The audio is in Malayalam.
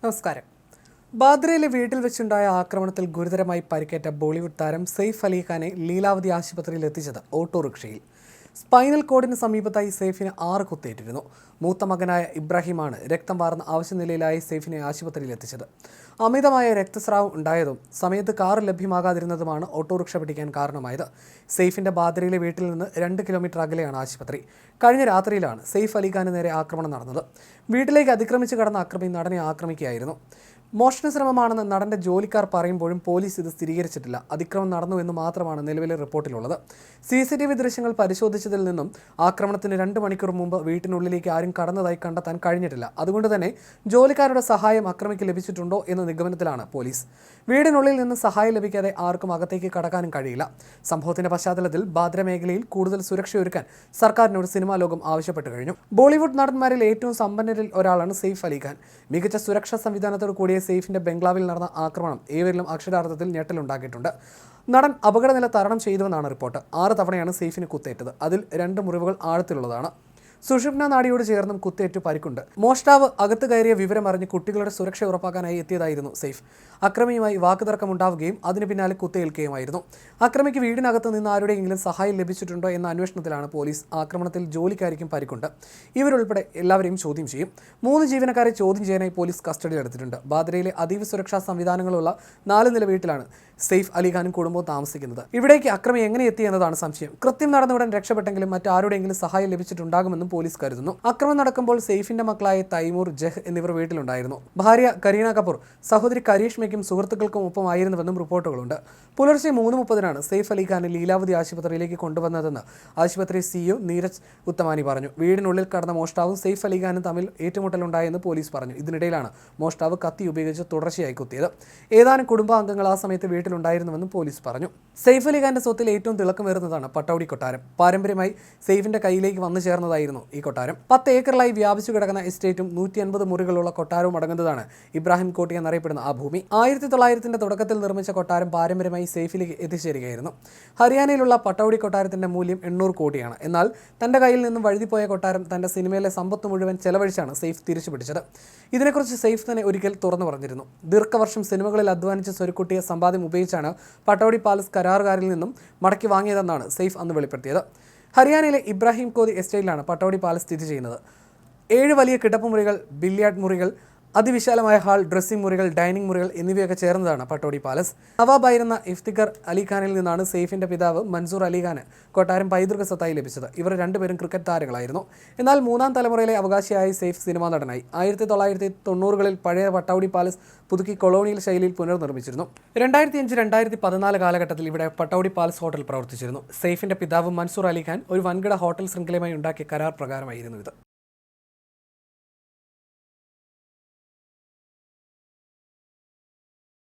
നമസ്കാരം. ബാദ്രയിലെ വീട്ടിൽ വെച്ചുണ്ടായ ആക്രമണത്തിൽ ഗുരുതരമായി പരിക്കേറ്റ ബോളിവുഡ് താരം സെയ്ഫ് അലി ഖാനെ ലീലാവതി ആശുപത്രിയിൽ എത്തിച്ചത് ഓട്ടോറിക്ഷയിൽ. സ്പൈനൽ കോഡിന് സമീപത്തായി സെയ്ഫിന് 6 കുത്തേറ്റിരുന്നു. മൂത്ത മകനായ ഇബ്രാഹിമാണ് രക്തം വാർന്ന അവശനിലയിലായി സെയ്ഫിനെ ആശുപത്രിയിൽ എത്തിച്ചത്. അമിതമായ രക്തസ്രാവം ഉണ്ടായതും സമയത്ത് കാർ ലഭ്യമാകാതിരുന്നതുമാണ് ഓട്ടോറിക്ഷ പിടിക്കാൻ കാരണമായത്. സെയ്ഫിന്റെ ബാദ്രയിലെ വീട്ടിൽ നിന്ന് 2 കിലോമീറ്റർ അകലെയാണ് ആശുപത്രി. കഴിഞ്ഞ രാത്രിയിലാണ് സെയ്ഫ് അലി ഖാന് നേരെ ആക്രമണം നടന്നത്. വീട്ടിലേക്ക് അതിക്രമിച്ച് കടന്ന അക്രമി നടനെ ആക്രമിക്കുകയായിരുന്നു. മോഷണശ്രമമാണെന്ന് നടന്റെ ജോലിക്കാർ പറയുമ്പോഴും പോലീസ് ഇത് സ്ഥിരീകരിച്ചിട്ടില്ല. അതിക്രമം നടന്നു എന്ന് മാത്രമാണ് നിലവിലെ റിപ്പോർട്ടിലുള്ളത്. CCTV ദൃശ്യങ്ങൾ പരിശോധിച്ചതിൽ നിന്നും ആക്രമണത്തിന് 2 മണിക്കൂർ മുമ്പ് വീട്ടിനുള്ളിലേക്ക് ആരും കടന്നതായി കണ്ടെത്താൻ കഴിഞ്ഞിട്ടില്ല. അതുകൊണ്ട് തന്നെ ജോലിക്കാരുടെ സഹായം അക്രമിക്ക് ലഭിച്ചിട്ടുണ്ടോ എന്ന നിഗമനത്തിലാണ് പോലീസ്. വീടിനുള്ളിൽ നിന്ന് സഹായം ലഭിക്കാതെ ആർക്കും അകത്തേക്ക് കടക്കാനും കഴിയില്ല. സംഭവത്തിന്റെ പശ്ചാത്തലത്തിൽ ബാദ്ര മേഖലയിൽ കൂടുതൽ സുരക്ഷയൊരുക്കാൻ സർക്കാരിനോട് സിനിമാ ലോകം ആവശ്യപ്പെട്ടു കഴിഞ്ഞു. ബോളിവുഡ് നടന്മാരിൽ ഏറ്റവും സമ്പന്നരിൽ ഒരാളാണ് സെയ്ഫ് അലി ഖാൻ. മികച്ച സുരക്ഷാ സംവിധാനത്തോട് കൂടിയ സെയ്ഫിന്റെ ബംഗ്ലാവിൽ നടന്ന ആക്രമണം ഏവരിലും അക്ഷരാർത്ഥത്തിൽ ഞെട്ടലുണ്ടാക്കിയിട്ടുണ്ട്. നടൻ അപകടനില തരണം ചെയ്തുവെന്നാണ് റിപ്പോർട്ട്. 6 തവണയാണ് സെയ്ഫിന് കുത്തേറ്റത്. അതിൽ 2 മുറിവുകൾ ആഴത്തിലുള്ളതാണ്. സുഷുമ്ന നാഡിയോട് ചേർന്നും കുത്തേറ്റു പരിക്കുണ്ട്. മോഷ്ടാവ് അകത്ത് കയറിയ വിവരം അറിഞ്ഞ് കുട്ടികളുടെ സുരക്ഷ ഉറപ്പാക്കാനായി എത്തിയതായിരുന്നു സെയ്ഫ്. അക്രമിയുമായി വാക്കുതർക്കമുണ്ടാവുകയും അതിന് പിന്നാലെ കുത്തേൽക്കുകയുമായിരുന്നു. അക്രമിക്ക് വീടിനകത്ത് നിന്ന് ആരുടെയെങ്കിലും സഹായം ലഭിച്ചിട്ടുണ്ടോ എന്ന അന്വേഷണത്തിലാണ് പോലീസ്. ആക്രമണത്തിൽ ജോലിക്കാരിക്കും പരിക്കുണ്ട്. ഇവരുൾപ്പെടെ എല്ലാവരെയും ചോദ്യം ചെയ്യും. 3 ജീവനക്കാരെ ചോദ്യം ചെയ്യാനായി പോലീസ് കസ്റ്റഡിയിലെടുത്തിട്ടുണ്ട്. ബാദ്രയിലെ അതീവ സുരക്ഷാ സംവിധാനങ്ങളുള്ള 4 നില വീട്ടിലാണ് സെയ്ഫ് അലി ഖാനും കുടുംബവും താമസിക്കുന്നത്. ഇവിടേക്ക് അക്രമി എങ്ങനെ എത്തി എന്നതാണ് സംശയം. കൃത്യം നടന്നുടൻ രക്ഷപ്പെട്ടെങ്കിലും മറ്റാരുടെയെങ്കിലും സഹായം ലഭിച്ചിട്ടുണ്ടാകുമെന്നും പോലീസ് കരുതുന്നു. അക്രമം നടക്കുമ്പോൾ സെയ്ഫിന്റെ മക്കളായ തൈമൂർ, ജഹ് എന്നിവർ വീട്ടിലുണ്ടായിരുന്നു. ഭാര്യ കരീന കപൂർ സഹോദരി കരീഷ്മയ്ക്കും സുഹൃത്തുക്കൾക്കും ഒപ്പമായിരുന്നുവെന്നും റിപ്പോർട്ടുകളുണ്ട്. പുലർച്ചെ 3:30 സെയ്ഫ് അലി ഖാനെ ലീലാവതി ആശുപത്രിയിലേക്ക് കൊണ്ടുവന്നതെന്ന് ആശുപത്രി CEO നീരജ് ഉത്തമാനി പറഞ്ഞു. വീടിനുള്ളിൽ കടന്ന മോഷ്ടാവും സെയ്ഫ് അലി ഖാനും തമ്മിൽ ഏറ്റുമുട്ടലുണ്ടായെന്ന് പോലീസ് പറഞ്ഞു. ഇതിനിടയിലാണ് മോഷ്ടാവ് കത്തി ഉപയോഗിച്ച് തുടർച്ചയായി കുത്തിയത്. ഏതാനും കുടുംബാംഗങ്ങൾ ആ സമയത്ത് വീട്ടിലുണ്ടായിരുന്നുവെന്നും പോലീസ് പറഞ്ഞു. സെയ്ഫ് അലി ഖാന്റെ സ്വത്തിൽ ഏറ്റവും തിളക്കമേറുന്നതാണ് പട്ടൗഡി കൊട്ടാരം. പാരമ്പര്യമായി സെയ്ഫിന്റെ കയ്യിലേക്ക് വന്നു ചേർന്നതായിരുന്നു ഈ കൊട്ടാരം. 10 ഏക്കറിലായി വ്യാപിച്ചു കിടക്കുന്ന എസ്റ്റേറ്റും 150 മുറികളുള്ള കൊട്ടാരവും അടങ്ങുന്നതാണ് ഇബ്രാഹിം കോട്ടി എന്നറിയപ്പെടുന്ന ആ ഭൂമി. 1900-ന്റെ തുടക്കത്തിൽ നിർമ്മിച്ച കൊട്ടാരം പാരമ്പര്യമായി സെയ്ഫിലേക്ക് എത്തിച്ചേരുകയായിരുന്നു. ഹരിയാനയിലുള്ള പട്ടൗഡി കൊട്ടാരത്തിന്റെ മൂല്യം 800 കോടിയാണ്. എന്നാൽ തന്റെ കയ്യിൽ നിന്നും വഴുതിപ്പോയ കൊട്ടാരം തന്റെ സിനിമയിലെ സമ്പത്ത് മുഴുവൻ ചെലവഴിച്ചാണ് സെയ്ഫ് തിരിച്ചു പിടിച്ചത്. ഇതിനെക്കുറിച്ച് സെയ്ഫ് തന്നെ ഒരിക്കൽ തുറന്നു പറഞ്ഞിരുന്നു. ദീർഘവർഷം സിനിമകളിൽ അധ്വാനിച്ച് സ്വരുക്കൂട്ടിയ സമ്പാദ്യം ഉപയോഗിച്ചാണ് പട്ടൗഡി പാലസ് കരാറുകാരിൽ നിന്നും മടക്കി വാങ്ങിയതെന്നാണ് സെയ്ഫ് അന്ന് വെളിപ്പെടുത്തിയത്. ഹരിയാനയിലെ ഇബ്രാഹിം കോതി എസ്റ്റേറ്റിലാണ് പട്ടൗഡി പാലസ് സ്ഥിതി ചെയ്യുന്നത്. 7 വലിയ കിടപ്പുമുറികൾ, ബില്യാർഡ് മുറികൾ, അതിവിശാലമായ ഹാൾ, ഡ്രസ്സിംഗ് മുറികൾ, ഡൈനിങ് മുറികൾ എന്നിവയൊക്കെ ചേർന്നതാണ് പട്ടൗഡി പാലസ്. നവാബായിരുന്ന ഇഫ്തിഖർ അലി ഖാനിൽ നിന്നാണ് സെയ്ഫിന്റെ പിതാവ് മൻസൂർ അലി ഖാന് കൊട്ടാരം പൈതൃക സ്വത്തായി ലഭിച്ചത്. ഇവർ 2 പേരും ക്രിക്കറ്റ് താരങ്ങളായിരുന്നു. എന്നാൽ 3ാം തലമുറയിലെ അവകാശിയായി സെയ്ഫ് സിനിമാ നടനായി. 1990-കളിൽ പഴയ പട്ടൗഡി പാലസ് പുതുക്കി കൊളോണിയൽ ശൈലിയിൽ പുനർനിർമ്മിച്ചിരുന്നു. 2005-2014 കാലഘട്ടത്തിൽ ഇവിടെ പട്ടൗഡി പാലസ് ഹോട്ടൽ പ്രവർത്തിച്ചിരുന്നു. സെയ്ഫിന്റെ പിതാവ് മൻസൂർ അലി ഖാൻ ഒരു വൻകിട ഹോട്ടൽ ശൃംഖലയുമായി ഉണ്ടാക്കിയ കരാർ പ്രകാരമായിരുന്നു ഇത്.